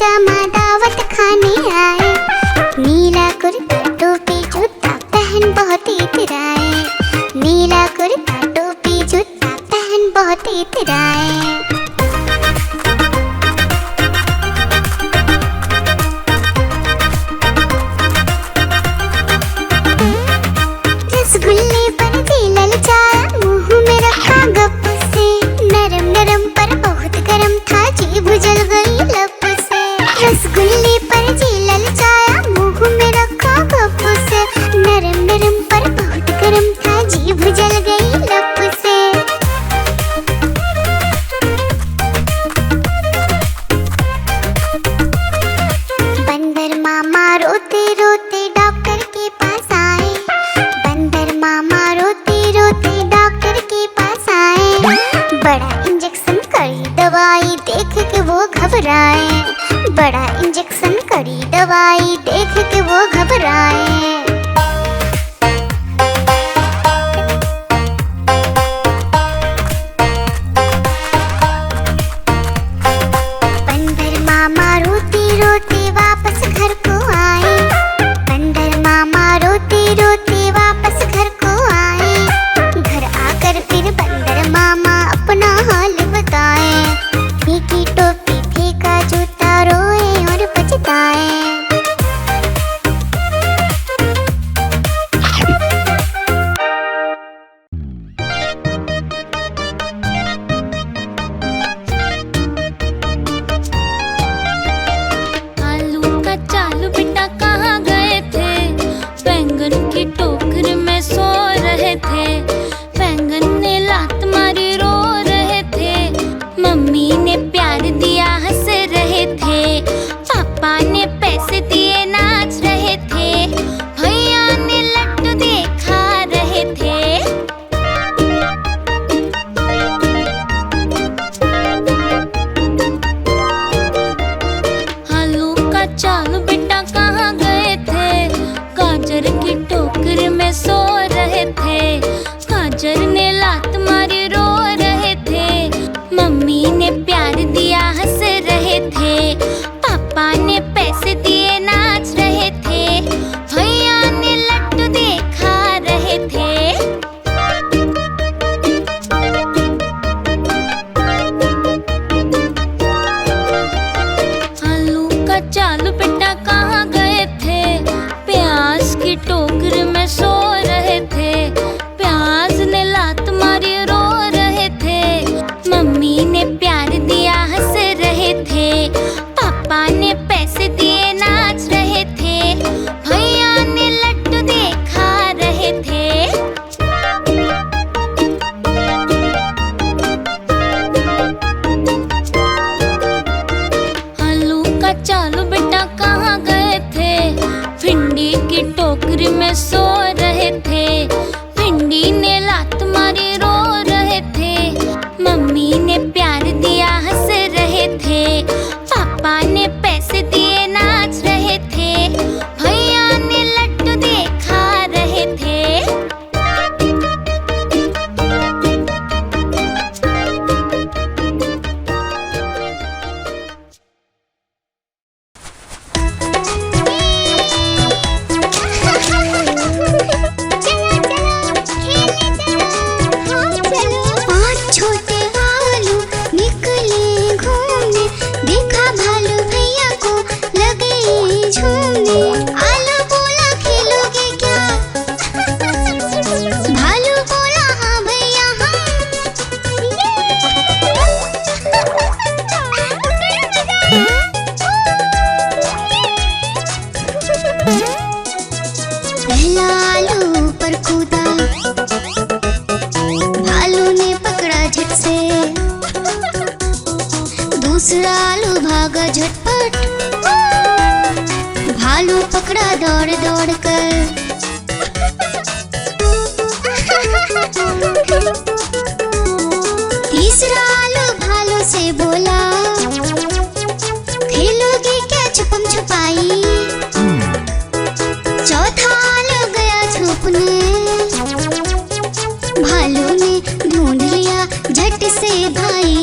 पजामा दावत खाने आए। नीला कुर्ता टोपी जूता पहन बहुत इतराए। नीला कुर्ता टोपी जूता पहन बहुत इतराए। रसगुल्ले पर जी ललचाया, मुंह में रखा गप से। नरम नरम पर बहुत गरम था, जीभ जल गई लब से। रसगुल्ले पर जी ललचाया, मुंह में रखा गप से। नरम नरम पर बहुत गरम था, जीभ जल गई लब से। बंदर मामा रोते रोते डॉक्टर के पास आए। बंदर मामा रोते रोते डॉक्टर के पास आए। बड़ा इंजेक्शन कड़ी दवाई देख के वो घबराए। बड़ा इंजेक्शन कड़ी दवाई देख के वो घबराए। बंदर मामा रोते रोते वापस घर को आए। बंदर मामा रोते रोते वापस घर को आए। घर आकर फिर बंदर मामा अपना हाल बताए। फीकी टोपी फेंका जूता, रोए और पछताए। आलू का चालू बेटा कहाँ गए थे? बैंगन की टोकरी में सो रहे थे। बैंगन ने लात मारी, रो रहे थे। मम्मी ने प्यार दिया, हंस रहे थे। पापा ने पैसे दिए, नाच रहे थे। भैया ने लड्डू दिए, खा रहे थे। आलू का चालू बेटा कहाँ गए थे? गाजर की टोकरी में सो रहे थे। गाजर ने लात मारी, रो रहे थे। मम्मी ने प्यार दिया, हंस रहे थे। पापा ने पैसे दिए, नाच रहे थे। भैया ने लड्डू दिए, खा रहे थे। आलू का चालू बेटा कहाँ गए थे? प्याज की टोकरी में सो रहे थे। प्याज ने लात मारी, रो रहे थे। मम्मी ने प्यार दिया, हंस रहे थे। पापा ने पैसे दिए, नाच रहे थे। भैया ने लड्डू दिए, खा रहे थे। आलू का चालू बेटा कहाँ गए थे? भिंडी की टोकरी में सो रहे थे। भिंडी ने लात मारी, रो रहे थे। मम्मी ने प्यार दिया, हंस रहे थे। पापा ने पैसे दिए, नाच रहे थे। भैया ने लड्डू दिए, खा रहे थे। पांच छोटे भालू निकले घूमने। देखा भालू भैया को लगे झूमने। आलू बोला खेलोगे क्या? भालू बोला हाँ भैया पहला आलू पर कूदा, भालू ने पकड़ा झट से। दूसरा आलू भागा झटपट, भालू पकड़ा दौड़ दौड़ कर। तीसरा आलू भालू से बोला, खेलोगे क्या छुपम छुपाई? चौथा आलू गया छुपने, भालू ने ढूंढ लिया झट से भाई।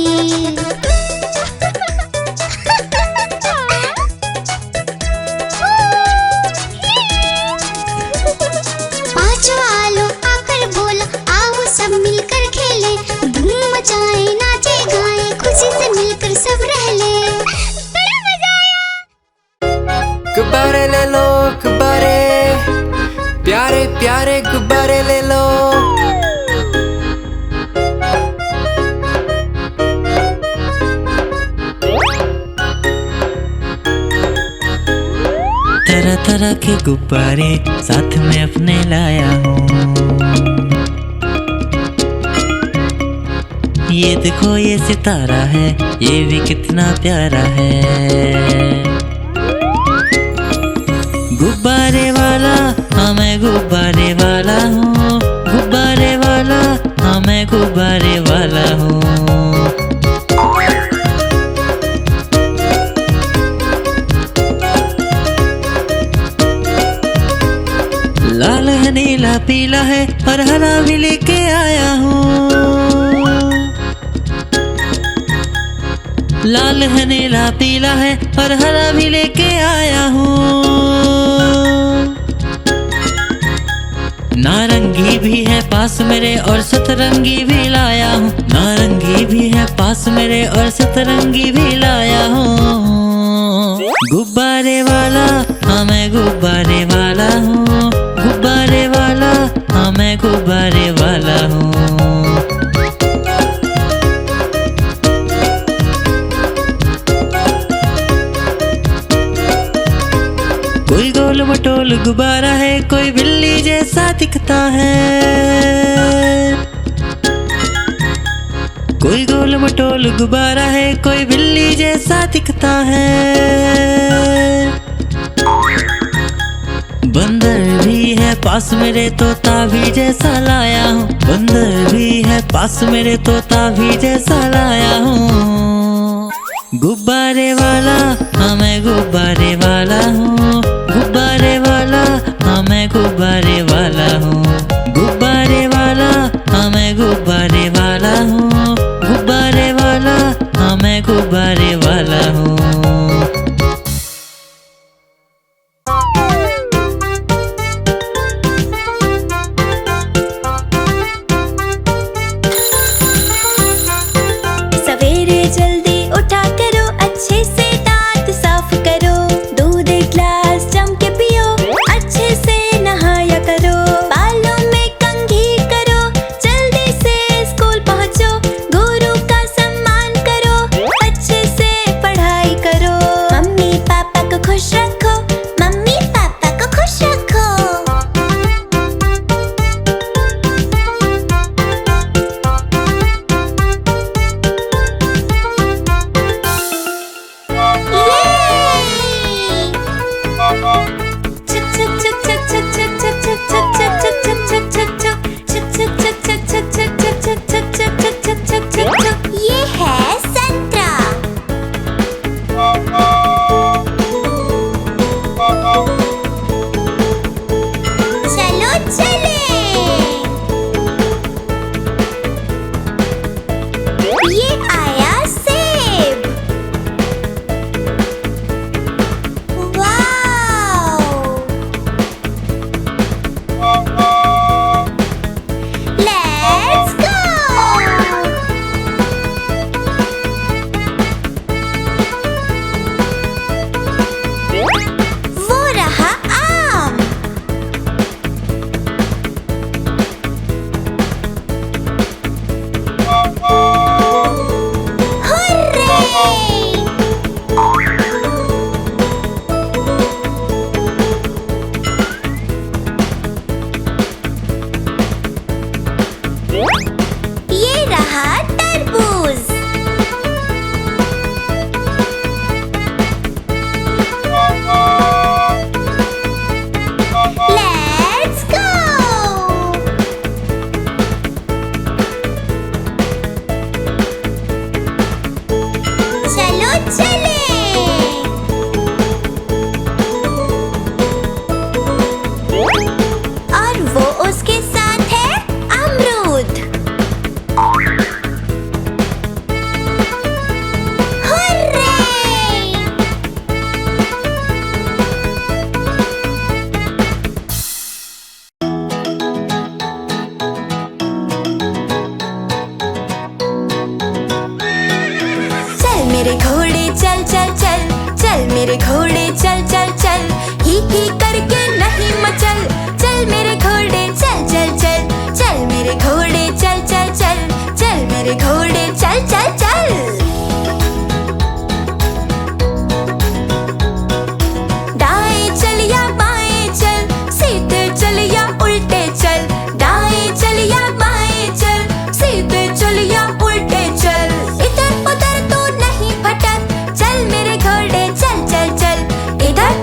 गुब्बारे ले लो। तरह तरह के गुब्बारे साथ में अपने लाया हूँ। ये देखो ये सितारा है, ये भी कितना प्यारा है। गुब्बारे वाला हाँ मैं गुब्बारे वाला हूँ, गुब्बारे वाला हाँ मैं गुब्बारे वाला हूँ। लाल है नीला पीला है और हरा भी लेके आया हूँ। लाल है नीला पीला है और हरा भी लेके आया हूँ। नारंगी भी है पास मेरे और सतरंगी भी लाया हूँ। नारंगी भी है पास मेरे और सतरंगी भी लाया हूँ। गुब्बारे वाला हाँ मैं गुब्बारे वाला हूँ, गुब्बारे वाला हाँ मैं गुब्बारे वाला हूँ। कोई गोल मटोल गुब्बारा है, कोई बिल्ली जैसा दिखता है। कोई गोल मटोल गुब्बारा है, कोई बिल्ली जैसा दिखता है। बंदर भी है पास मेरे, तोता भी जैसा लाया हूँ। बंदर भी है पास मेरे, तोता भी जैसा लाया हूँ। गुब्बारे वाला हाँ मैं गुब्बारे वाला हूँ, गुब्बारे वाला हाँ मैं गुब्बारे वाला हूँ। गुब्बारे वाला हाँ मैं गुब्बारे वाला हूँ, गुब्बारे वाला हाँ मैं गुब्बारे वाला हूँ। सवेरे जल्दी उठा करो, अच्छे से दांत साफ करो।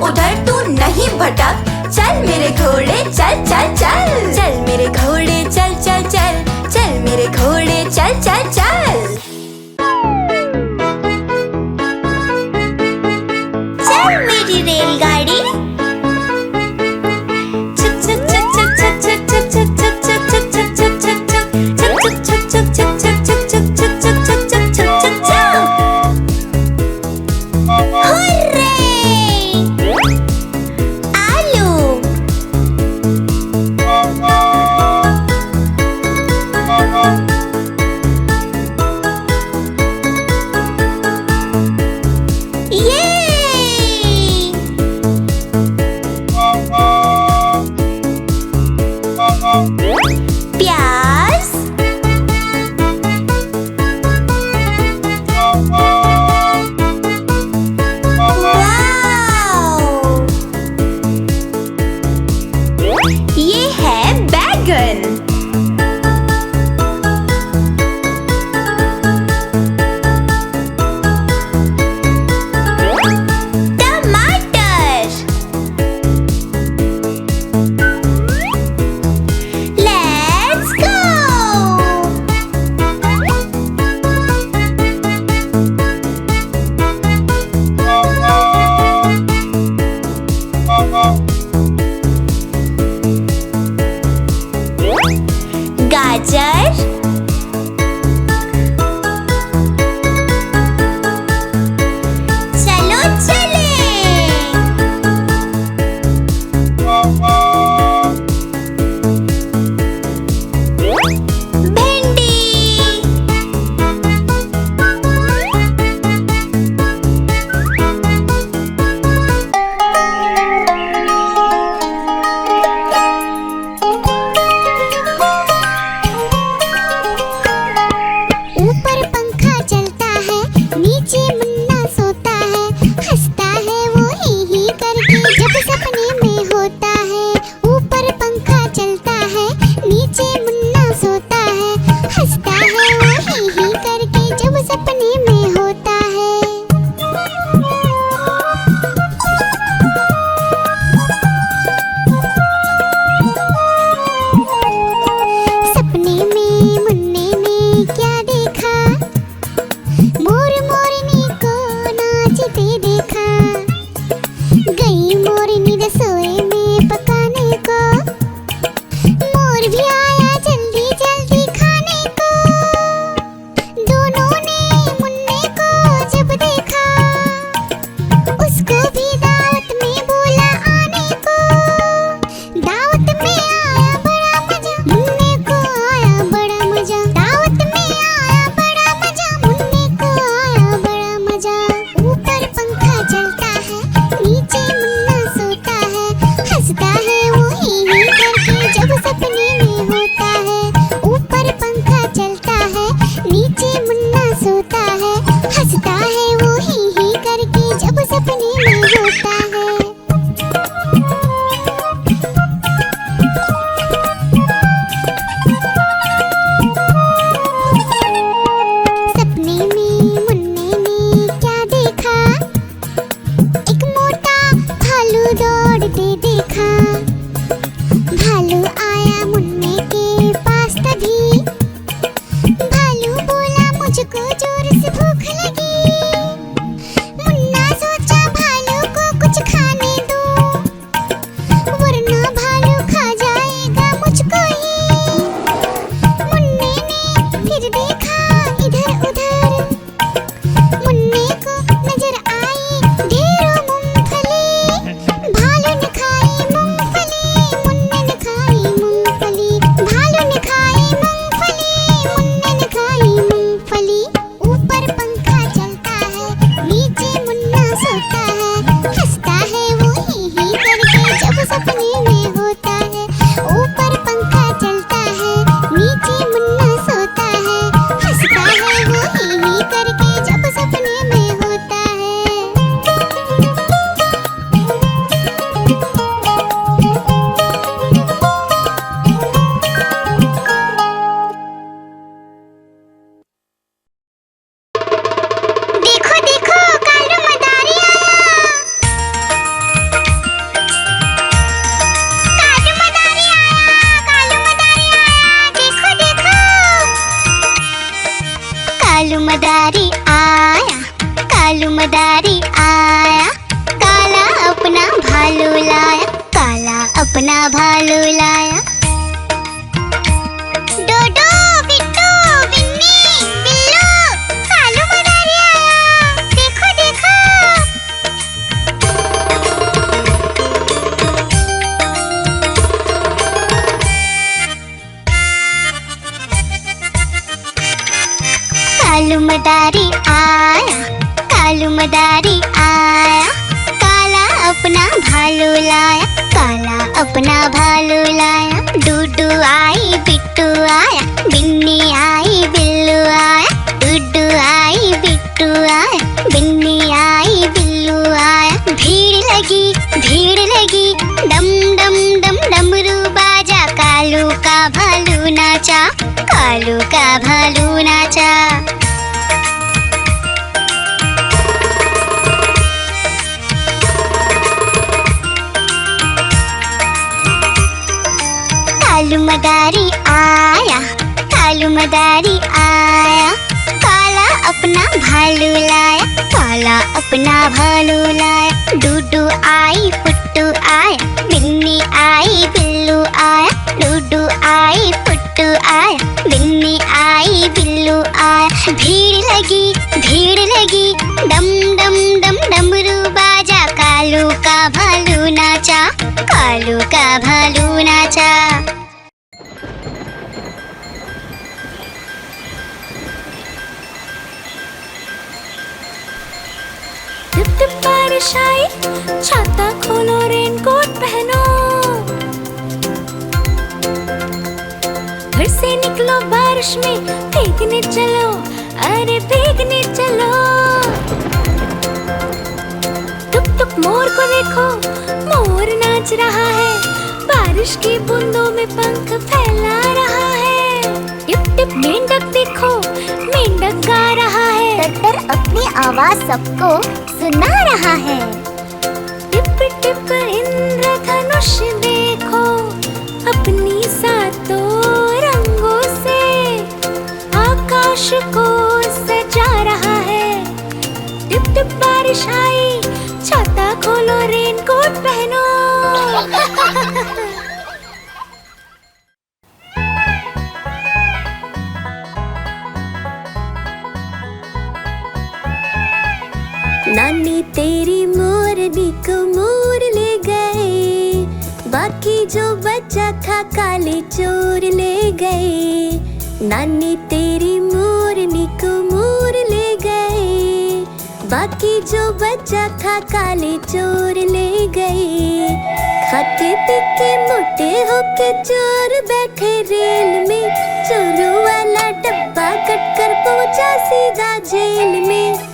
उधर तू नहीं भटक। चल मेरे घोड़े चल चल चल, चल मेरे घोड़े चल चल चल, चल मेरे घोड़े चल चल चल। चल मेरी रेलगाड़ी प्याज, ये है बैगन। टमाटर, लेट्स गो। गाजर, चलो चले। भिंडी, ऊपर पंखा चलता है, नीचे मुन्ना सोता है, हंसता है वो ही करके जब सपने में होता है। ऊपर पंखा चलता है, नीचे मुन्ना सोता है, हंसता है वो ही करके जब सपने में होता है। सपने में मुन्ने ने क्या देखा, मोर मोरनी को नाचते देखा। गई मोरनी रसोई में पकाने को, मोर भी आया जल्दी जल्दी खाने को। दोनों ने मुन्ने को जब देखा, उसको भी दावत में बोला आने को। दावत में आया बड़ा मजा, मुन्ने को आया बड़ा मजा। दावत में आया बड़ा मजा, मुन्ने को आया बड़ा मजा। ऊपर पंखा चलता है, नीचे मुन्ना सोता है, हंसता है वो ही करके जब सपने में होता है। ऊपर पंखा चलता है, नीचे मुन्ना सोता है, हंसता है वो ही करके जब सपने में होता है। सपने में मुन्ने ने क्या देखा, एक मोटा भालू दौड़ते देखा। भालू आया मुन्ने के पास तभी, भालू बोला मुझको जोर से भूख लगी। मुन्ना सोचा भालू को कुछ खा भीड़ लगी डम डम डम डमरू बाजा, कालू का भालू नाचा, कालू का भालू नाचा। कालू मदारी आया, कालू मदारी आया, काला अपना भालू लाया, काला अपना भालू लाया। डूडू आई पुट्टू आया, बिन्नी आई बिल्लू आया, डूडू आई पुट्टू आया, बिन्नी आई बिल्लू आया। भीड़ लगी डम डम डम डमरू बाजा, कालू का भालू नाचा, कालू का भालू नाचा। टिप टिप बारिश आई, छाता खोलो रेनकोट पहनो, घर से निकलो बारिश में, भीगने चलो, अरे भीगने चलो। टुक टुक मोर को देखो, मोर नाच रहा है, बारिश की बूंदों में पंख फैला रहा है। टिप टिप मेंढक देखो, मेंढक गा रहा है, टट्टर अपनी आवाज सबको सुना रहा है। टिप टिप इंद्रधनुष देखो, अपनी सातों रंगों से आकाश को सजा रहा है। टिप टिप बारिश आई, छाता खोलो रेनकोट पहनो। नानी तेरी मोरनी को मोर ले गए, बाकी जो बचा था काले चोर ले गए। नानी तेरी मोरनी को मोर ले गए, बाकी जो बचा था काले चोर ले गए। खाते पीके मोटे होके चोर बैठे रेल में, चोरों वाला डब्बा कट कर पहुंचा सीधा जेल में।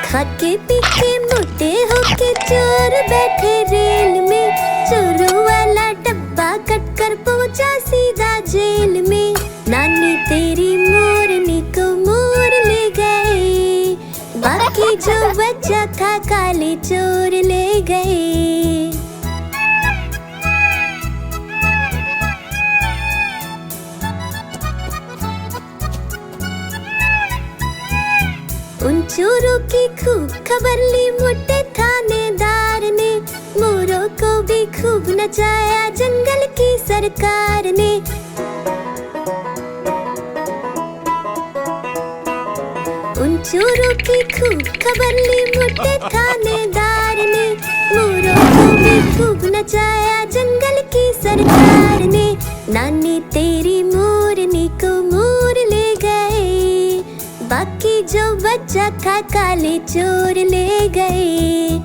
खाके पीके मोटे होके चोर बैठे रेल में, चोरों वाला डब्बा कट कर पहुंचा सीधा जेल में। नानी तेरी मोरनी को मोर ले गए, बाकी जो बचा था काले चोर ले गए। उन चोरों की खूब खबर ली मोटे थानेदार ने, मोरों को भी खूब नचाया जंगल की सरकार ने। उन चोरों की खूब खबर ली मोटे थानेदार ने, मोरों को भी खूब नचाया जंगल की सरकार ने। नानी तेरी मोरनी को मोर ले गए, बाकी जो बचा था काले चोर ले गए।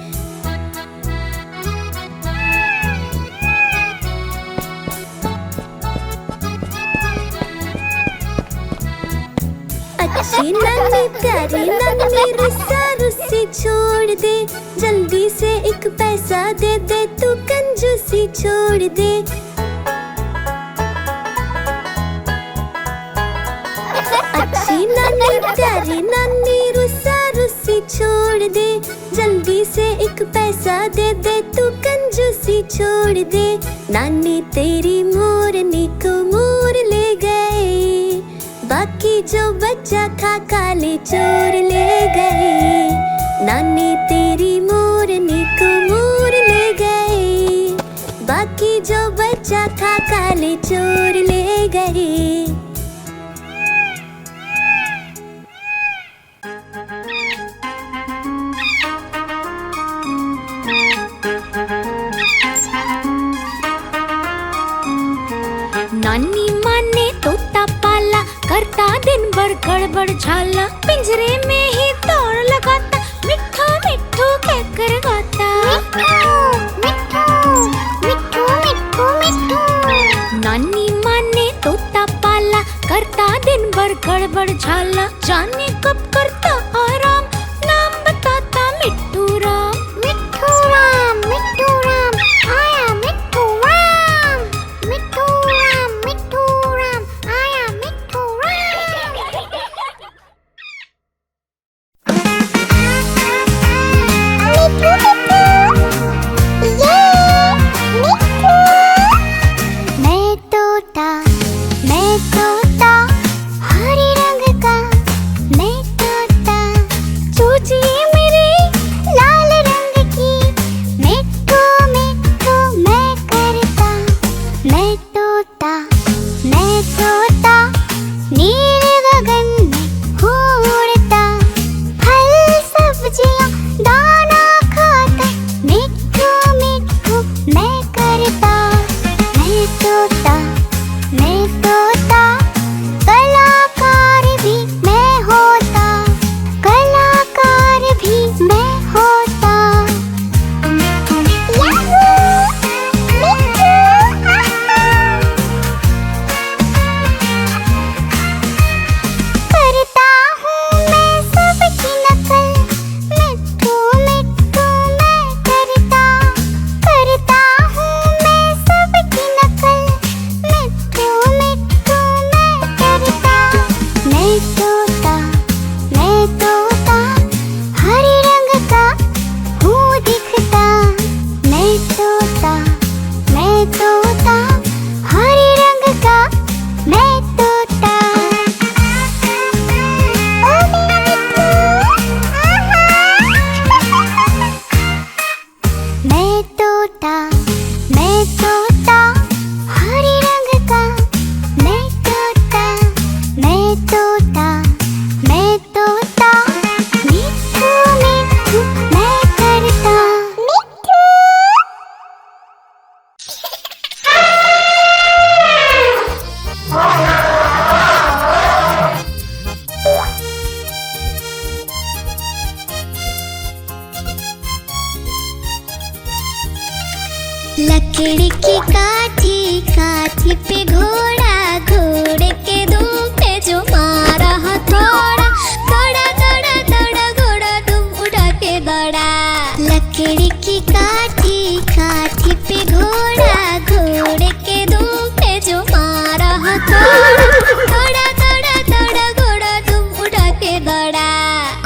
अच्छी नानी प्यारी नानी रुस्सा रुस्सी छोड़ दे, जल्दी से एक पैसा दे दे तू कंजूसी छोड़ दे। अच्छी नानी प्यारी नानी रुस्सा रुस्सी छोड़ दे, जल्दी से एक पैसा दे दे तू कंजूसी छोड़ दे। नानी तेरी मोरनी को मोर ले गए, बाकी जो बचा था काले चोर ले गए। नानी तेरी मोरनी को मोर ले गए, बाकी जो बचा था काले चोर ले गए। नानी माँ ने तोता पाला, करता दिन भर गड़बड़ झाला, पिंजरे में ही दौड़ लगाता, मिट्ठू मिट्ठू कहकर गाता। मिट्ठू मिट्ठू मिट्ठू मिट्ठू। नानी माँ ने तोता पाला, लकड़ी की काठी, काठी पे घोड़ा, घोड़े के दुम पे जो मारा हथौड़ा, दौड़ा दौड़ा दौड़ा घोड़ा दुम उठा के दौड़ा। लकड़ी की काठी, काठी पे घोड़ा, घोड़े के दुम पे जो मारा हथौड़ा, दौड़ा दौड़ा दौड़ा घोड़ा दुम उठा के दौड़ा।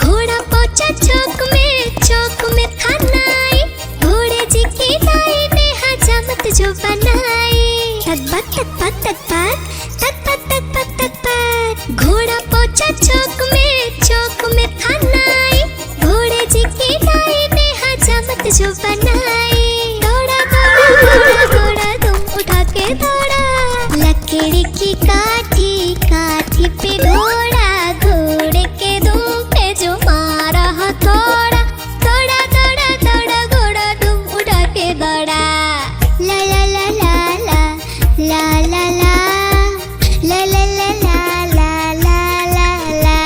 घोड़ा पहुंचा चौक में खानाई, घोड़े जी की दाई ने हजामत जो बनाई। तक बक तक बक तक बक तक बक तक बक तक बक। घोड़ा पहुंचा चौक में खानाई, घोड़े जी की दाई ने हजामत जो बनाई। दौड़ा दौड़ा दौड़ा घोड़ा दुम उठा के दौड़ा। लकड़ी की काठी, काठी पे घोड़ा, घोड़े के दुम पे जो मारा हथौड़ा, दौड़ा दौड़ा दौड़ा घोड़ा दुम उठा के दौड़ा। ला ला ला ला ला ला ला ला ला ला ला ला ला ला ला।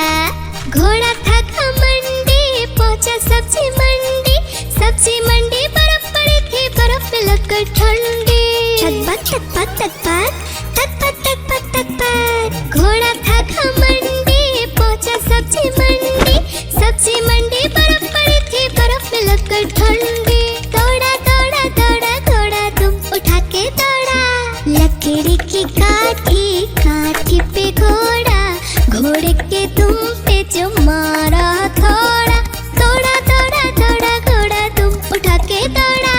घोड़ा था घमंडी, पहुंचा सब्जी मंडी, सब्जी मंडी बर्फ पड़ी थी, बर्फ में लगकर ठंडी। तक बक तक बक तक बक तक बक तक बक तक बक। घोड़ा था घमंडी, पहुंचा सब्जी मंडी, सब्जी मंडी बर्फ पड़ी थी, बर्फ में लगकर ठंडी। दौड़ा दौड़ा दौड़ा घोड़ा दुम उठा के दौड़ा। लकड़ी की काठी, काठी पे घोड़ा, घोड़े के दुम पे जो मारा हथौड़ा, दौड़ा दौड़ा दौड़ा घोड़ा दुम उठा के दौड़ा।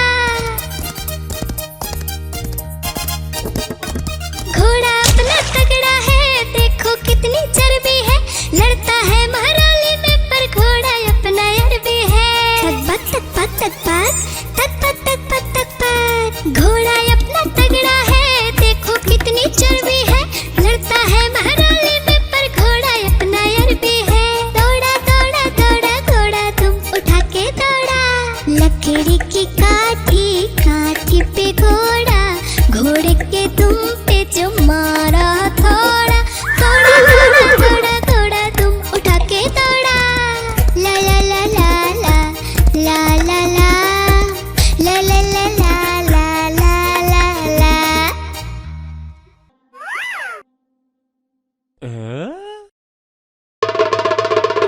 घोड़ा अपना तगड़ा है, देखो कितनी चर्बी है, लड़ता है महाराली में पर घोड़ा अपना अरबी है। तक बक तक बक तक बक तक बक तक बक तक बक। घोड़ा अपना तगड़ा है, देखो कितनी चर्बी है, लड़ता है महाराली में पर घोड़ा अपना अरबी है। दौड़ा दौड़ा दौड़ा घोड़ा तुम उठा के दौड़ा। लकड़ी की काठी, काठी पे घोड़ा, घोड़े के तुम पे जो मारा हथौड़ा, दौड़ा दौड़ा दौड़ा घोड़ा तुम उठा के दौड़ा। ला ला ला ला ला ला ला ला ला ला ला ला ला ला ला ला।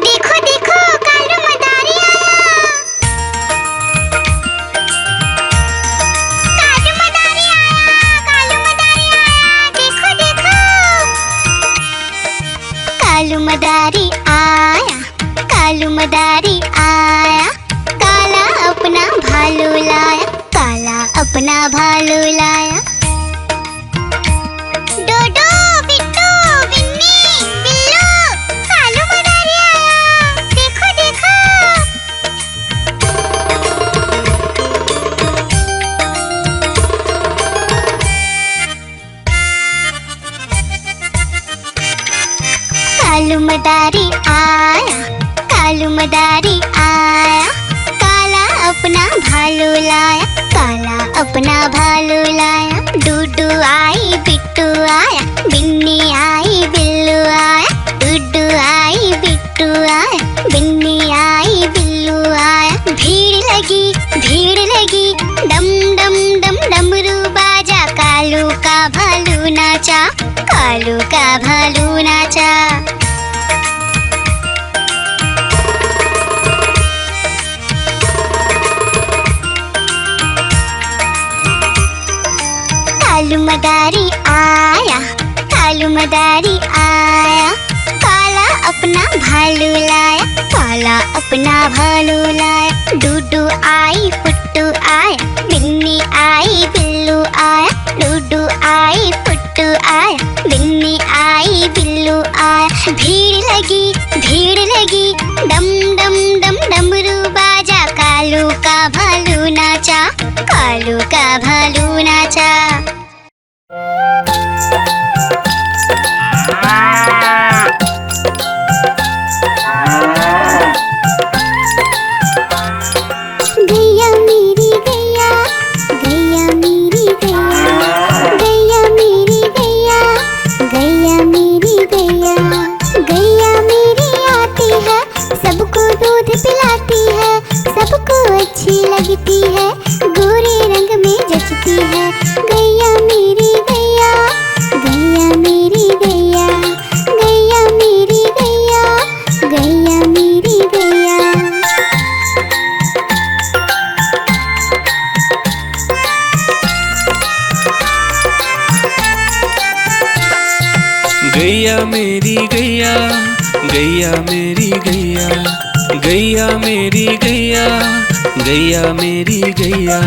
देखो देखो कालू मदारी आया, कालू मदारी आया, कालू मदारी आया, देखो देखो। कालू मदारी आया, कालू मदारी आया, काला अपना भालू लाया, काला अपना भालू लाया। डोडो बिट्टू बिन्नी बिल्लू, कालू मदारी आया, देखो देखो। कालू मदारी आया, कालू मदारी आया, काला अपना भालू लाया, काला अपना भालू लाया। डूडू आई बिट्टू आया, बिन्नी आई बिल्लू आया, डूडू आई बिट्टू आया, बिन्नी आई बिल्लू आया। भीड़ लगी डम डम डम डमरू बाजा, कालू का भालू नाचा, कालू का भालू नाचा। कालू मदारी आया, कालू मदारी आया, काला अपना भालू लाया, काला अपना भालू लाया। डूडू आई फुट्टू आया, बिन्नी आई बिल्लू आया, डूडू आई फुट्टू आया, बिन्नी आई बिल्लू आया। भीड़ लगी डम डम डम डमरू बाजा, कालू का भालू नाचा, कालू का भालू नाचा। गैया मेरी गैया, गैया मेरी गैया, गैया मेरी गैया, गैया मेरी गैया, गैया मेरी आती है, सबको दूध पिलाती है, सबको अच्छी लगती है, गोरे रंग में जचती गैया मेरी गैया, गैया मेरी गैया।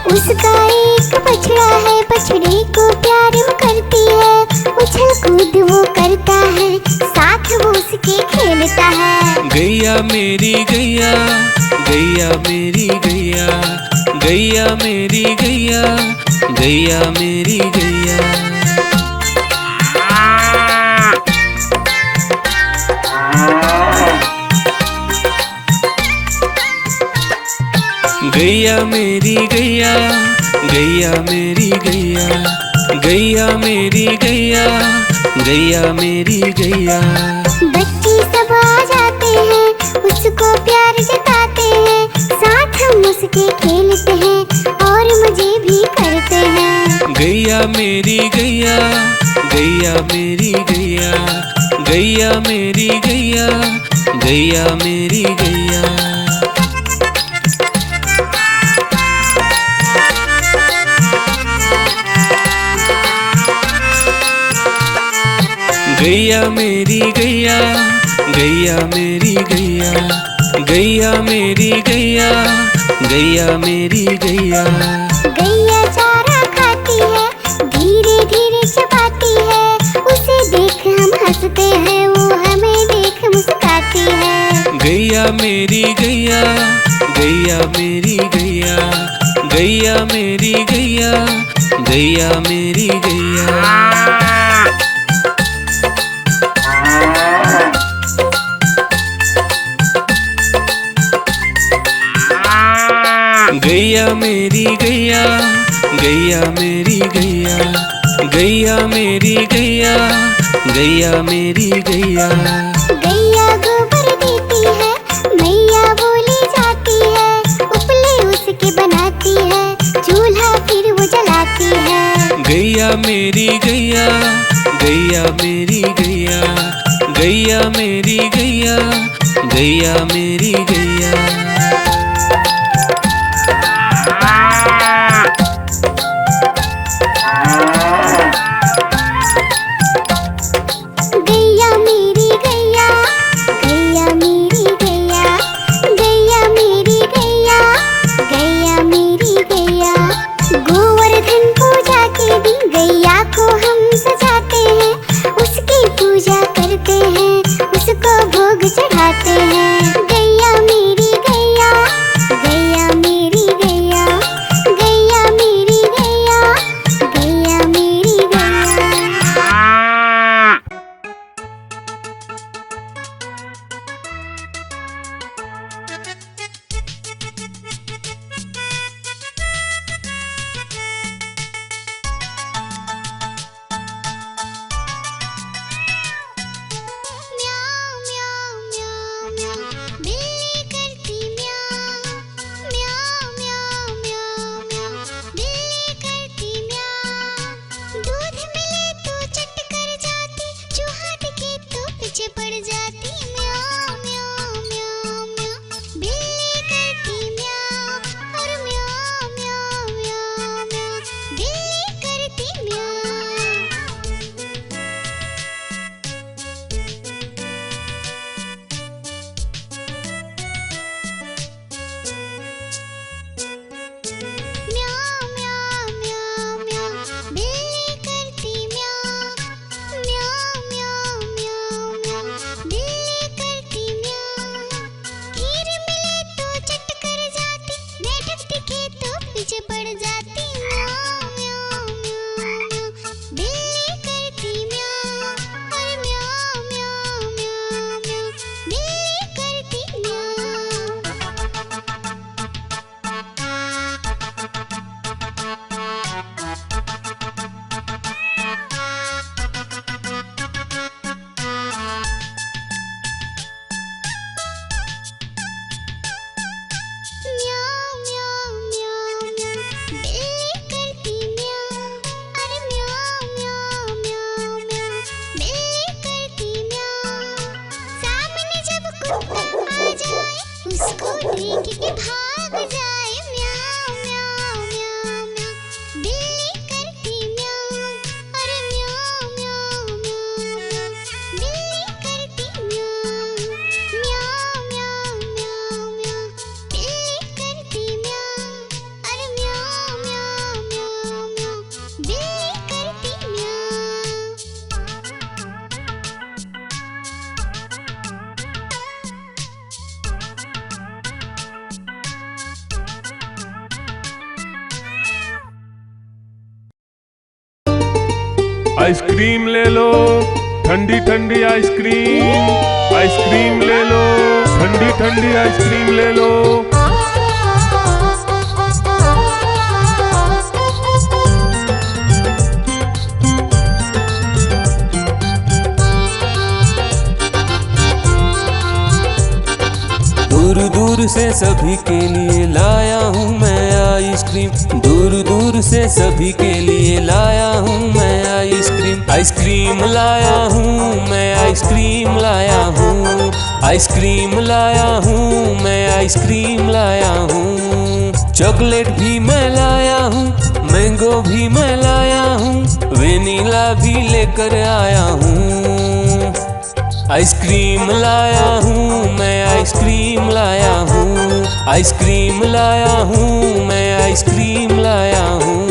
उसका एक बछड़ा है, बछड़े को प्यार वो करती है। उछल कूद वो करता है, साथ वो उसके खेलता है। गैया मेरी गैया, गैया मेरी गैया, गैया मेरी गैया, गैया मेरी गैया। गैया मेरी गैया, गैया मेरी गैया, गैया मेरी गैया, गैया मेरी गैया। बच्चे सब आ जाते हैं, उसको प्यार जताते हैं। साथ हम उसके खेलते हैं और मजे भी करते हैं। गैया मेरी गैया, गैया मेरी गैया, गैया मेरी गैया, गैया मेरी गैया। गैया मेरी गैया, गैया मेरी गैया, गैया मेरी गैया, गैया मेरी गैया। गैया चारा खाती है, धीरे धीरे चबाती है। उसे देख हम हंसते हैं, वो हमें देख मुस्कुराती है। गैया मेरी गैया, गैया मेरी गैया, गैया मेरी गैया, गैया मेरी गैया। गैया मेरी गैया, गैया मेरी गैया, गैया मेरी गैया, गैया मेरी गैया। गैया गोबर देती है, मैया बोली जाती है। उपले उसके बनाती है, चूल्हा फिर वो जलाती है। गैया मेरी गैया, गैया मेरी गैया, गैया मेरी गैया, गैया मेरी गैया। गैया मेरी गैया, गैया मेरी गैया, गैया मेरी गैया, गैया मेरी गैया। गोवर्धन पूजा के दिन गैया को हम सजाते हैं। उसकी पूजा करते हैं, उसको भोग चढ़ाते हैं। गैया मेरी गैया, गैया मेरी गैया, गैया मेरी गैया, गैया मेरी गैया। म्याऊ म्याऊ म्याऊ म्याऊ, बिल्ली करती म्याऊ। म्याऊ म्याऊ म्याऊ म्याऊ, बिल्ली करती म्याऊ। दूध मिले तो चट कर जाती, चूहा दिखे तो पीछे पड़ जाती। म्याऊ म्याऊ म्याऊ म्याऊ, बिल्ली करती म्याऊ। और म्याऊ म्याऊ म्याऊ म्याऊ, बिल्ली करती म्याऊ। म्याऊ म्याऊ म्याऊ म्याऊ, बिल्ली करती म्याऊ। म्याऊ म्याऊ म्याऊ म्याऊ, बिल्ली करती म्याऊ। खीर मिले तो चट कर जाती, मेढक दिखे तो पीछे पड़ जाती। म्याऊ म्याऊ म्याऊ म्याऊ, बिल्ली करती म्याऊ। और म्याऊ म्याऊ म्याऊ म्याऊ, बिल्ली करती म्याऊ। म्याऊ म्याऊ म्याऊ म्याऊ, बिल्ली करती म्याऊ। अरे म्याऊ म्याऊ म्याऊ म्याऊ, बिल्ली करती म्याऊ। सामने जब कुत्ता आ जाए, उसको देख के भाग जाए। म्याऊ म्याऊ म्याऊ म्याऊ, बिल्ली करती म्याऊ। अरे म्याऊ म्याऊ म्याऊ म्याऊ, बिल्ली करती म्याऊ। म्याऊ म्याऊ आइसक्रीम ले लो, ठंडी ठंडी आइसक्रीम। आइसक्रीम ले लो, ठंडी ठंडी आइसक्रीम ले लो। दूर दूर से सभी के लिए लाया हूँ मैं आइसक्रीम। दूर दूर से सभी के लिए लाया हूँ मैं आइसक्रीम। आइसक्रीम लाया हूँ मैं, आइसक्रीम लाया हूँ। आइसक्रीम लाया हूँ मैं, आइसक्रीम लाया हूँ। चॉकलेट भी मैं लाया हूँ, मैंगो भी मैं लाया हूँ, वेनिला भी लेकर आया हूँ। आइसक्रीम लाया हूँ मैं, आइसक्रीम लाया हूँ। आइसक्रीम लाया हूँ मैं, आइसक्रीम लाया हूँ।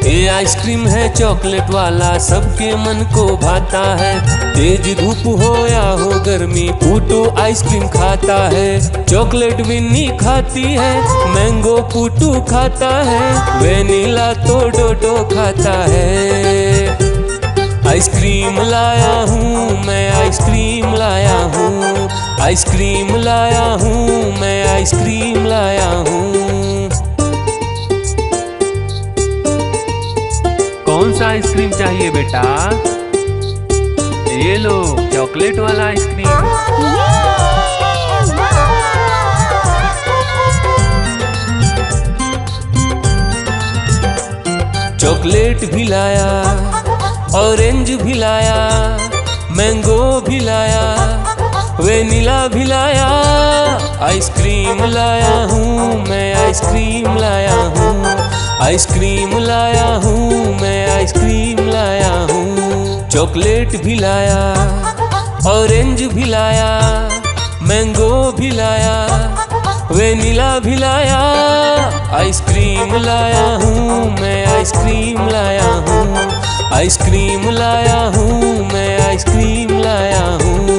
ये आइसक्रीम है चॉकलेट वाला, सबके मन को भाता है। तेज धूप हो या हो गर्मी, पूटू आइसक्रीम खाता है। चॉकलेट विन्नी खाती है, मैंगो पूटू खाता है, वेनिला तो डोडो खाता है। आइसक्रीम लाया हूँ मैं, आइसक्रीम लाया हूँ। आइसक्रीम लाया हूँ मैं, आइसक्रीम लाया हूँ। कौन सा आइसक्रीम चाहिए बेटा? ये लो चॉकलेट वाला आइसक्रीम। चॉकलेट भी लाया, ऑरेंज भी लाया, मैंगो भी लाया, वेनिला भी लाया। आइसक्रीम लाया हूँ मैं, आइसक्रीम लाया हूँ। आइसक्रीम लाया हूँ मैं, आइसक्रीम लाया हूँ। चॉकलेट भी लाया, ऑरेंज भी लाया, मैंगो भी लाया, वेनिला भी लाया। आइसक्रीम लाया हूँ मैं, आइसक्रीम लाया हूँ। आइसक्रीम लाया हूँ मैं, आइसक्रीम लाया हूँ।